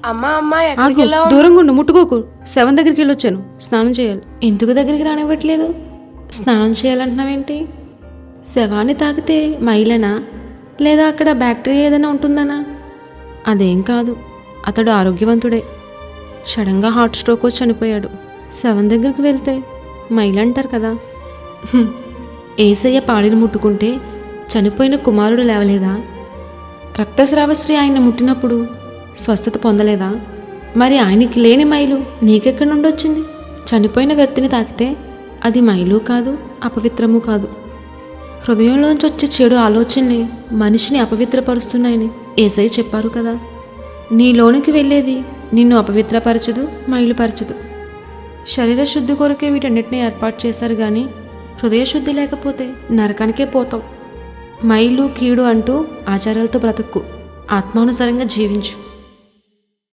అమ్మా అమ్మా ఆగు, ఎక్కడికి వెళ్ళావు? దూరంగా ఉండు, ముట్టుకోకు. శవం దగ్గరికి వెళ్ళొచ్చాను, స్నానం చేయాలి. ఎందుకు దగ్గరికి రానివ్వట్లేదు? స్నానం చేయాలంటున్నావేంటి? శవాన్ని తాకితే మైలనా, లేదా అక్కడ బ్యాక్టీరియా ఏదైనా ఉంటుందనా? అదేం కాదు, అతడు ఆరోగ్యవంతుడే. సడన్గా హార్ట్ స్ట్రోక్ వచ్చి చనిపోయాడు. శవం దగ్గరికి వెళ్తే మైలంటారు కదా. ఏసయ్య పాడిని ముట్టుకుంటే చనిపోయిన కుమారుడు లేవలేదా? రక్తస్రావశ్రీ ఆయన ముట్టినప్పుడు స్వస్థత పొందలేదా? మరి ఆయనకి లేని మైలు నీకెక్కడి నుండి వచ్చింది? చనిపోయిన వ్యక్తిని తాకితే అది మైలు కాదు, అపవిత్రము కాదు. హృదయంలోంచి వచ్చే చెడు ఆలోచనలే మనిషిని అపవిత్రపరుస్తున్నాయని ఏసయ్య చెప్పారు కదా. నీలోనికి వెళ్ళేది నిన్ను అపవిత్రపరచదు, మైలుపరచదు. శరీర శుద్ధి కొరకే వీటన్నిటిని ఏర్పాటు చేశారు కానీ హృదయ శుద్ధి లేకపోతే నరకానికే పోతాం. మైలు కీడు అంటూ ఆచారాలతో బ్రతుక్కు, ఆత్మానుసారంగా జీవించు.